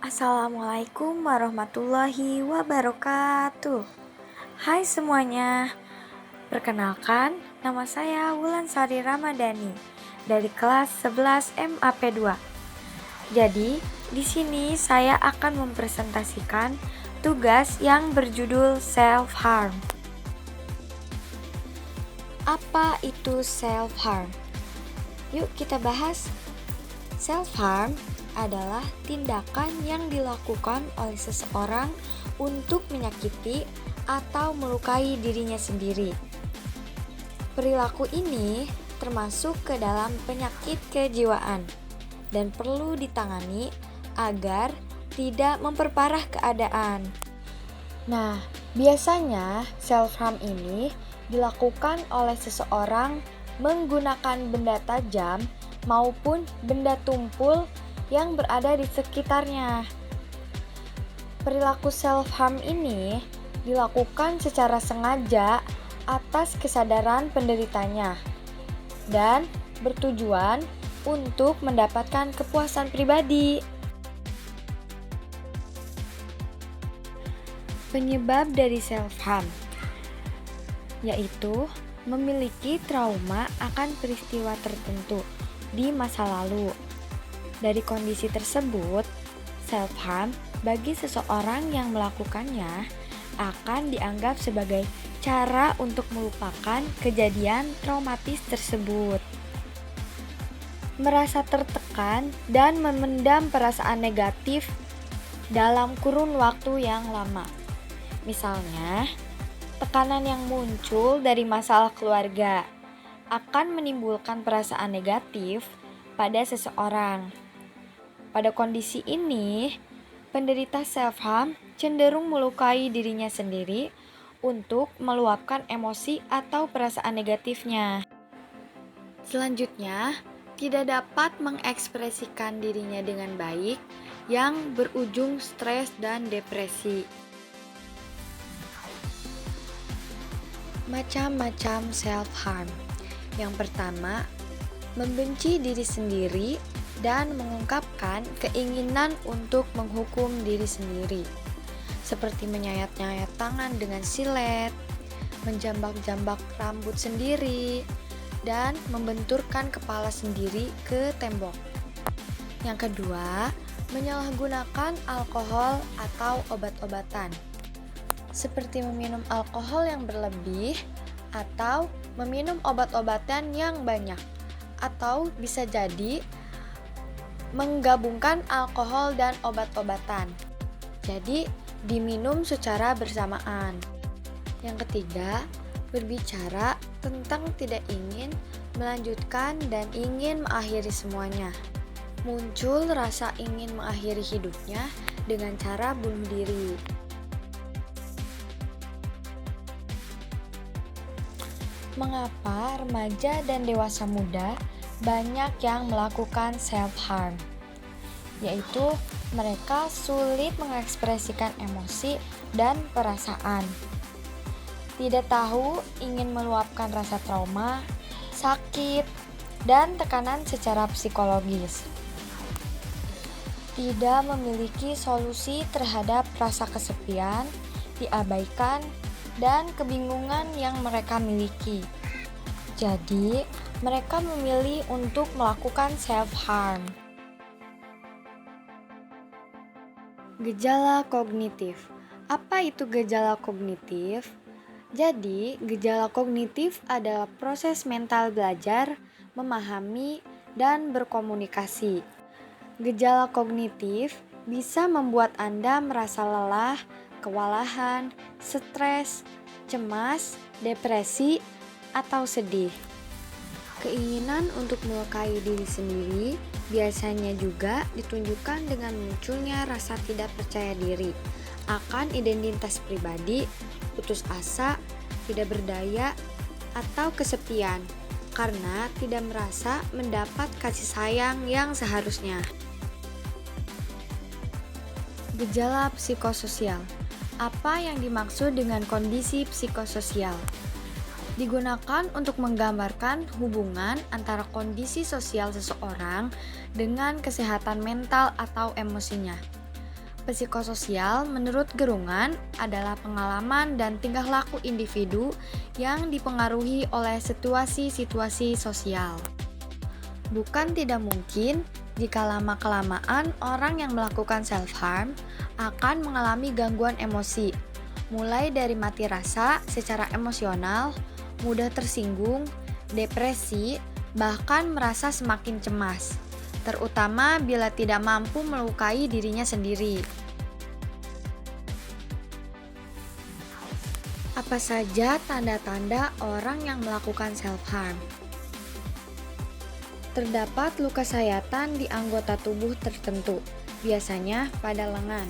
Assalamualaikum warahmatullahi wabarakatuh. Hai semuanya, perkenalkan nama saya Wulansari Ramadhani dari kelas 11 MAP 2. Jadi, di sini saya akan mempresentasikan tugas yang berjudul self-harm. Apa itu self-harm? Yuk kita bahas. Self-harm adalah tindakan yang dilakukan oleh seseorang untuk menyakiti atau melukai dirinya sendiri. Perilaku ini termasuk ke dalam penyakit kejiwaan dan perlu ditangani agar tidak memperparah keadaan. Nah, biasanya self-harm ini dilakukan oleh seseorang menggunakan benda tajam maupun benda tumpul yang berada di sekitarnya. Perilaku self-harm ini dilakukan secara sengaja atas kesadaran penderitanya dan bertujuan untuk mendapatkan kepuasan pribadi. Penyebab dari self-harm yaitu memiliki trauma akan peristiwa tertentu di masa lalu. Dari kondisi tersebut, self-harm bagi seseorang yang melakukannya akan dianggap sebagai cara untuk melupakan kejadian traumatis tersebut. Merasa tertekan dan memendam perasaan negatif dalam kurun waktu yang lama. Misalnya, tekanan yang muncul dari masalah keluarga akan menimbulkan perasaan negatif pada seseorang. Pada kondisi ini, penderita self-harm cenderung melukai dirinya sendiri untuk meluapkan emosi atau perasaan negatifnya. Selanjutnya, tidak dapat mengekspresikan dirinya dengan baik yang berujung stres dan depresi. Macam-macam self-harm. Yang pertama, membenci diri sendiri dan mengungkapkan keinginan untuk menghukum diri sendiri, seperti menyayat-nyayat tangan dengan silet, menjambak-jambak rambut sendiri, dan membenturkan kepala sendiri ke tembok. Yang kedua, menyalahgunakan alkohol atau obat-obatan, seperti meminum alkohol yang berlebih atau meminum obat-obatan yang banyak, atau bisa jadi menggabungkan alkohol dan obat-obatan. Jadi, diminum secara bersamaan. Yang ketiga, berbicara tentang tidak ingin melanjutkan dan ingin mengakhiri semuanya. Muncul rasa ingin mengakhiri hidupnya dengan cara bunuh diri. Mengapa remaja dan dewasa muda banyak yang melakukan self-harm? Yaitu mereka sulit mengekspresikan emosi dan perasaan. Tidak tahu ingin meluapkan rasa trauma, sakit, dan tekanan secara psikologis. Tidak memiliki solusi terhadap rasa kesepian, diabaikan, dan kebingungan yang mereka miliki. Jadi, mereka memilih untuk melakukan self-harm. Gejala kognitif. Apa itu gejala kognitif? Jadi, gejala kognitif adalah proses mental belajar, memahami, dan berkomunikasi. Gejala kognitif bisa membuat Anda merasa lelah, kewalahan, stres, cemas, depresi, atau sedih. Keinginan untuk melukai diri sendiri biasanya juga ditunjukkan dengan munculnya rasa tidak percaya diri akan identitas pribadi, putus asa, tidak berdaya, atau kesepian karena tidak merasa mendapat kasih sayang yang seharusnya. Gejala psikososial. Apa yang dimaksud dengan kondisi psikososial? Digunakan untuk menggambarkan hubungan antara kondisi sosial seseorang dengan kesehatan mental atau emosinya. Psikososial menurut Gerungan adalah pengalaman dan tingkah laku individu yang dipengaruhi oleh situasi-situasi sosial. Bukan tidak mungkin jika lama-kelamaan orang yang melakukan self-harm akan mengalami gangguan emosi, mulai dari mati rasa secara emosional, mudah tersinggung, depresi, bahkan merasa semakin cemas, terutama bila tidak mampu melukai dirinya sendiri. Apa saja tanda-tanda orang yang melakukan self-harm? Terdapat luka sayatan di anggota tubuh tertentu, biasanya pada lengan.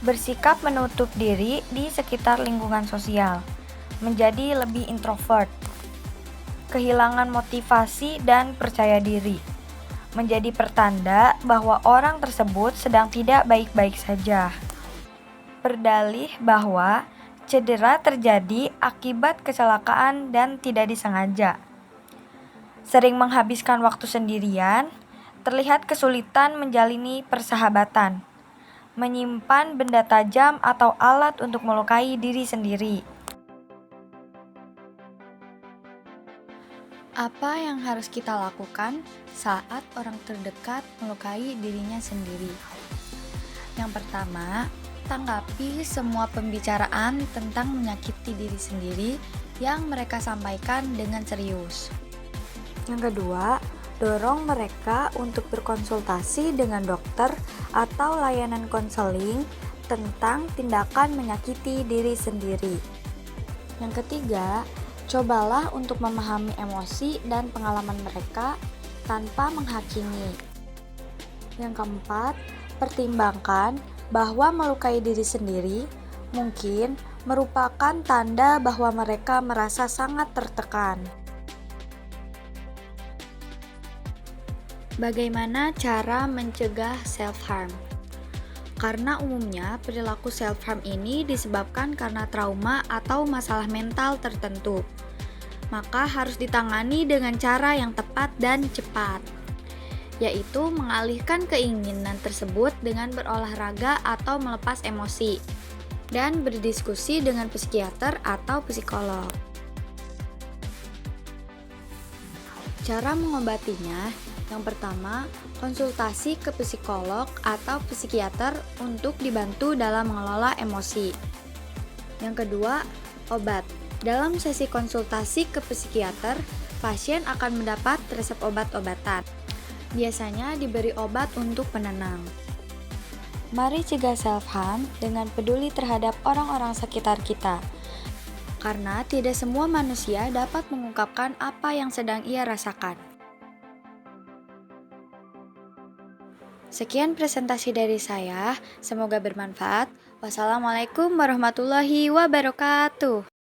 Bersikap menutup diri di sekitar lingkungan sosial, menjadi lebih introvert. Kehilangan motivasi dan percaya diri, menjadi pertanda bahwa orang tersebut sedang tidak baik-baik saja. Berdalih bahwa cedera terjadi akibat kecelakaan dan tidak disengaja. Sering menghabiskan waktu sendirian, terlihat kesulitan menjalini persahabatan, menyimpan benda tajam atau alat untuk melukai diri sendiri. Apa yang harus kita lakukan saat orang terdekat melukai dirinya sendiri? Yang pertama, tanggapi semua pembicaraan tentang menyakiti diri sendiri yang mereka sampaikan dengan serius. Yang kedua, dorong mereka untuk berkonsultasi dengan dokter atau layanan konseling tentang tindakan menyakiti diri sendiri. Yang ketiga, cobalah untuk memahami emosi dan pengalaman mereka tanpa menghakimi. Yang keempat, pertimbangkan bahwa melukai diri sendiri mungkin merupakan tanda bahwa mereka merasa sangat tertekan. Bagaimana cara mencegah self-harm? Karena umumnya perilaku self-harm ini disebabkan karena trauma atau masalah mental tertentu, maka harus ditangani dengan cara yang tepat dan cepat, yaitu mengalihkan keinginan tersebut dengan berolahraga atau melepas emosi, dan berdiskusi dengan psikiater atau psikolog. Cara mengobatinya, yang pertama, konsultasi ke psikolog atau psikiater untuk dibantu dalam mengelola emosi. Yang kedua, obat. Dalam sesi konsultasi ke psikiater, pasien akan mendapat resep obat-obatan. Biasanya diberi obat untuk penenang. Mari cegah self-harm dengan peduli terhadap orang-orang sekitar kita. Karena tidak semua manusia dapat mengungkapkan apa yang sedang ia rasakan. Sekian presentasi dari saya, semoga bermanfaat. Wassalamualaikum warahmatullahi wabarakatuh.